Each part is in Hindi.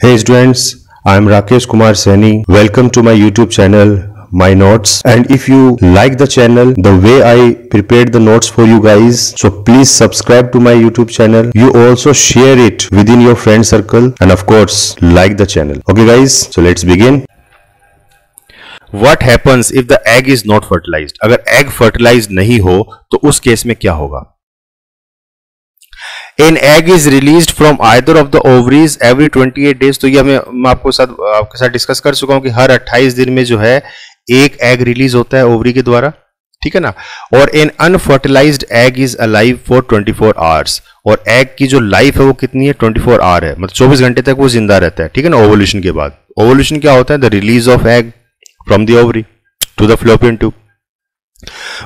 Hey students, I am Rakesh Kumar Saini. Welcome to my YouTube channel, My Notes. And if you like the channel, the way I prepared the notes for you guys, so please subscribe to my YouTube channel. You also share it within your friend circle and of course like the channel. Okay guys, so let's begin. What happens if the egg is not fertilized? अगर egg fertilized नहीं हो तो उस केस में क्या होगा? An egg is released from either of the ovaries every 28 days. तो ये मैं आपके साथ डिस्कस कर चुका हूं कि हर 28 दिन में जो है एक एग रिलीज होता है ओवरी के द्वारा, ठीक है ना। और an unfertilized egg is alive for 24 hours, और एग की जो लाइफ है वो कितनी है? 24 आवर है, मतलब 24 घंटे तक वो जिंदा रहता है, ठीक है ना। ओवुलेशन के बाद ओवुलेशन क्या होता है? The release of egg from the ovary to the fallopian tube.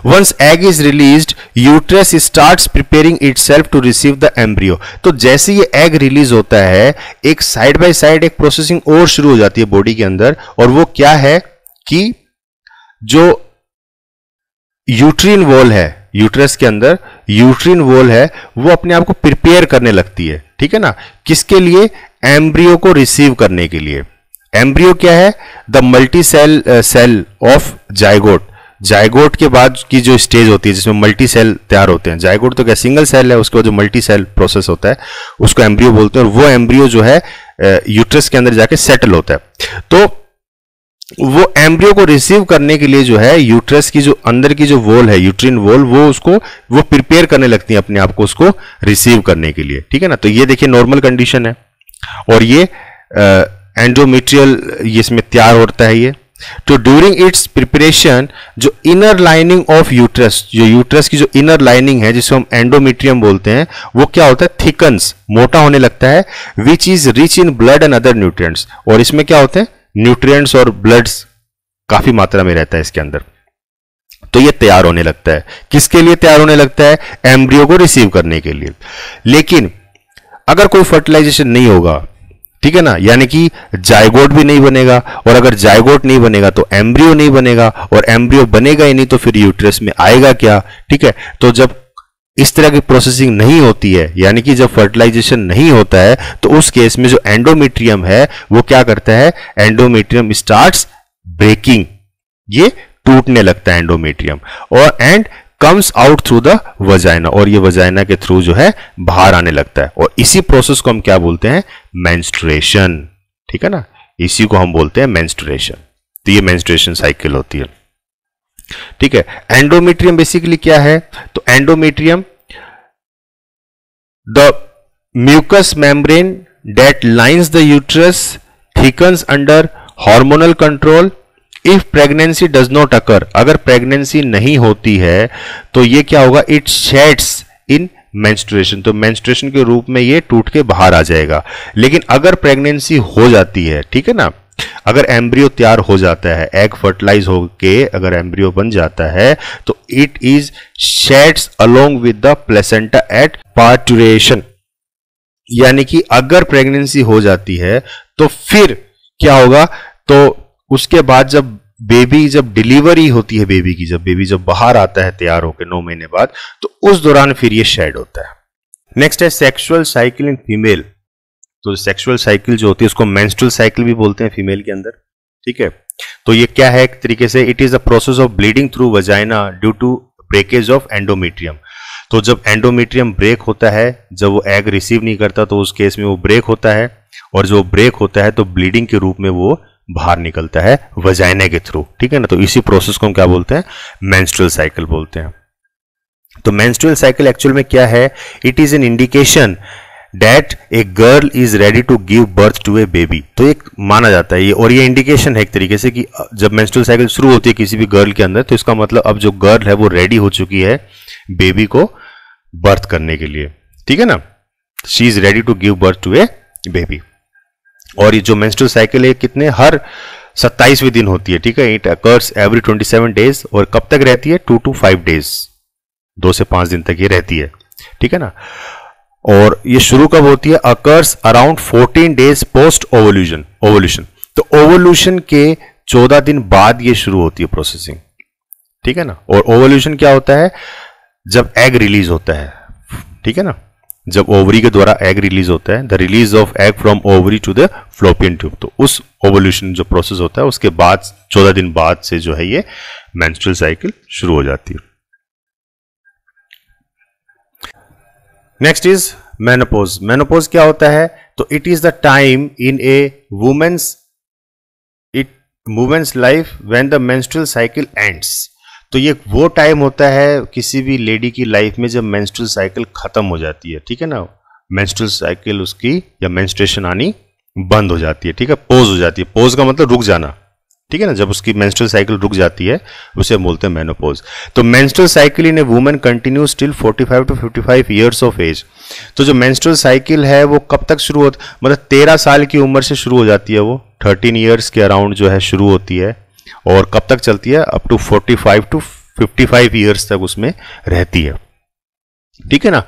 Once egg is released, uterus starts preparing itself to receive the embryo. तो जैसे ये एग रिलीज होता है, एक साइड बाय साइड एक प्रोसेसिंग और शुरू हो जाती है बॉडी के अंदर, और वो क्या है कि जो यूट्रीन वॉल है, यूट्रस के अंदर यूट्रीन वॉल है, वो अपने आप को प्रिपेयर करने लगती है, ठीक है ना। किसके लिए? एम्ब्रियो को रिसीव करने के लिए। एम्ब्रियो क्या है? The multi cell of zygote. Zygote के बाद की जो स्टेज होती है जिसमें मल्टी सेल तैयार होते हैं, जाइगोट तो क्या सिंगल सेल है, उसके बाद जो मल्टी सेल प्रोसेस होता है उसको एम्ब्रियो बोलते हैं, और वो एम्ब्रियो जो है यूट्रस के अंदर जाके सेटल होता है। तो वो एम्ब्रियो को रिसीव करने के लिए जो है यूट्रस की जो अंदर की जो वॉल है, यूट्रिन वॉल, वो प्रिपेयर करने लगती है अपने आप को उसको रिसीव करने के लिए, ठीक है ना। तो ये देखिए नॉर्मल कंडीशन है, और ये एंडोमेट्रियल इसमें तैयार होता है ये। तो ड्यूरिंग इट्स प्रिपरेशन जो इनर लाइनिंग ऑफ यूट्रस, जो यूट्रस की जो इनर लाइनिंग है जिसको हम एंडोमेट्रियम बोलते हैं, वो क्या होता है? थिकन्स, मोटा होने लगता है, which is rich in blood and other nutrients. और इसमें क्या होते हैं? न्यूट्रिएंट्स और ब्लड्स काफी मात्रा में रहता है इसके अंदर। तो ये तैयार होने लगता है। किसके लिए तैयार होने लगता है? एम्ब्रियो को रिसीव करने के लिए। लेकिन अगर कोई फर्टिलाइजेशन नहीं होगा, ठीक है ना, यानी कि जाइगोट भी नहीं बनेगा, और अगर जाइगोट नहीं बनेगा तो एम्ब्रियो नहीं बनेगा, और एम्ब्रियो बनेगा ही नहीं तो फिर यूट्रस में आएगा क्या, ठीक है। तो जब इस तरह की प्रोसेसिंग नहीं होती है, यानी कि जब फर्टिलाइजेशन नहीं होता है, तो उस केस में जो एंडोमेट्रियम है वो क्या करता है? एंडोमेट्रियम स्टार्ट्स ब्रेकिंग, ये टूटने लगता है एंडोमेट्रियम, और and comes out through the vagina, और ये वजाइना के थ्रू जो है बाहर आने लगता है। और इसी प्रोसेस को हम क्या बोलते हैं? मेंस्ट्रुएशन, ठीक है ना। इसी को हम बोलते हैं मेंस्ट्रुएशन। तो ये मेंस्ट्रुएशन साइकिल होती है, ठीक है। एंडोमेट्रियम बेसिकली क्या है? तो endometrium the mucous membrane that lines the uterus thickens under hormonal control if pregnancy does not occur. अगर प्रेगनेंसी नहीं होती है तो ये क्या होगा? इट शेड्स इन मेंस्ट्रुएशन, तो मेंस्ट्रुएशन के रूप में ये टूट के बाहर आ जाएगा। लेकिन अगर प्रेगनेंसी हो जाती है, ठीक है ना, अगर एम्ब्रियो तैयार हो जाता है, एग फर्टिलाइज होके अगर एम्ब्रियो बन जाता है, तो it is sheds along with the placenta at parturition. यानी कि अगर प्रेगनेंसी हो जाती है तो फिर क्या होगा? तो उसके बाद जब डिलीवरी होती है बेबी की, जब बेबी बाहर आता है तैयार होकर 9 महीने बाद, तो उस दौरान फिर ये शेड होता है। नेक्स्ट है सेक्सुअल साइकिल इन फीमेल। तो सेक्सुअल साइकिल जो होती है उसको मेंस्ट्रुअल साइकिल भी बोलते हैं फीमेल के अंदर, ठीक है। तो ये क्या है? एक तरीके से it is the process of bleeding through vagina due to breakage of endometrium. तो जब एंडोमेट्रियम ब्रेक होता है, जब वो एग रिसीव नहीं करता, तो उस केस में वो ब्रेक होता है, और जो ब्रेक होता है तो ब्लीडिंग के रूप में वो बाहर निकलता है वजाइना के थ्रू, ठीक है ना। तो इसी प्रोसेस को हम क्या बोलते हैं? मेंस्ट्रुअल साइकिल बोलते हैं। तो मेंस्ट्रुअल साइकिल एक्चुअल में क्या है? It is an indication that a girl is ready to give birth to a baby. तो एक माना जाता है ये, और ये इंडिकेशन है एक तरीके से कि जब मेंस्ट्रुअल साइकिल शुरू होती है किसी भी गर्ल के अंदर, तो इसका मतलब अब जो गर्ल है वो रेडी हो चुकी है बेबी को बर्थ करने के लिए, ठीक है ना। She is ready to give birth to a baby. और ये जो मेंस्ट्रुअल साइकिल है कितने? हर 27वें दिन होती है, ठीक है। इट अकर्स एवरी 27 डेज, और कब तक रहती है? 2 to 5 डेज, 2 से 5 दिन तक ये रहती है, ठीक है ना। और ये शुरू कब होती है? Occurs around 14 days post ovulation. तो ओवुलेशन के 14 दिन बाद ये शुरू होती है प्रोसेसिंग, ठीक है ना। और ओवुलेशन क्या होता है? जब एग रिलीज होता है, ठीक है ना। जब ओवरी के द्वारा एग रिलीज होता है, the release of egg from ovary to the fallopian tube, तो उस ओवल्यूशन जो प्रोसेस होता है उसके बाद 14 दिन बाद से जो है ये मेंस्ट्रुअल साइकिल शुरू हो जाती है। Next is menopause. मेनोपॉज क्या होता है? तो it is the time in a women's life when the menstrual cycle ends. तो ये वो टाइम होता है किसी भी लेडी की लाइफ में जब मेंस्ट्रुअल साइकिल खत्म हो जाती है, ठीक है ना, मेंस्ट्रुअल साइकिल उसकी या मेंस्ट्रुएशन आनी बंद हो जाती है, ठीक है, पोज हो जाती है। पोज का मतलब रुक जाना, ठीक है ना, जब उसकी मेंस्ट्रुअल साइकिल रुक जाती है उसे हम बोलते हैं मेनोपॉज। तो menstrual cycle in a woman continues till 45 to 55 years of age. तो जो मेंस्ट्रुअल साइकिल है वो कब तक शुरू होती, मतलब 13 साल की उम्र से शुरू हो जाती है, वो 13 ईयर्स के अराउंड जो है शुरू होती है, और कब तक चलती है? अप टू 45 to 55 ईयर्स तक उसमें रहती है, ठीक है ना।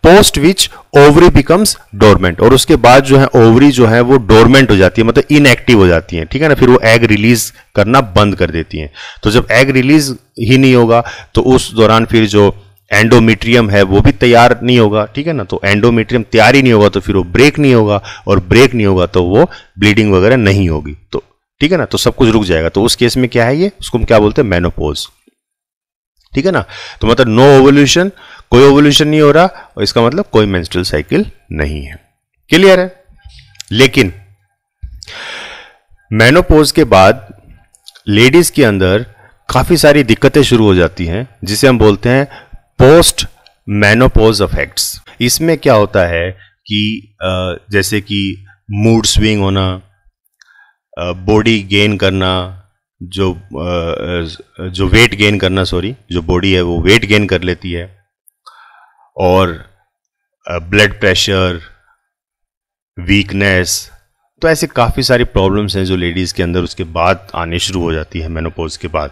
Post which ovary becomes dormant, और उसके बाद जो है ओवरी जो है वो डोरमेंट हो जाती है, मतलब इनएक्टिव हो जाती है, ठीक है ना, फिर वो एग रिलीज करना बंद कर देती हैं। तो जब एग रिलीज ही नहीं होगा तो उस दौरान फिर जो एंडोमेट्रियम है वो भी तैयार नहीं होगा, ठीक है ना। तो एंडोमेट्रियम तैयार ही नहीं होगा तो फिर वो ब्रेक नहीं होगा, और ब्रेक नहीं होगा तो वो ब्लीडिंग वगैरह नहीं होगी, तो ठीक है ना, तो सब कुछ रुक जाएगा। तो उस केस में क्या है ये, उसको हम क्या बोलते हैं? मेनोपॉज, ठीक है ना। तो मतलब नो ओवल्यूशन, कोई ओवल्यूशन नहीं हो रहा, और इसका मतलब कोई मेंस्ट्रुअल साइकिल नहीं है। क्लियर है? लेकिन मेनोपॉज के बाद लेडीज के अंदर काफी सारी दिक्कतें शुरू हो जाती हैं, जिसे हम बोलते हैं पोस्ट मेनोपॉज इफेक्ट्स। इसमें क्या होता है कि जैसे कि मूड स्विंग होना, बॉडी गेन करना, जो वेट गेन करना, सॉरी, जो बॉडी है वो वेट गेन कर लेती है, और ब्लड प्रेशर, वीकनेस, तो ऐसे काफ़ी सारी प्रॉब्लम्स हैं जो लेडीज़ के अंदर उसके बाद आने शुरू हो जाती है मेनोपॉज के बाद।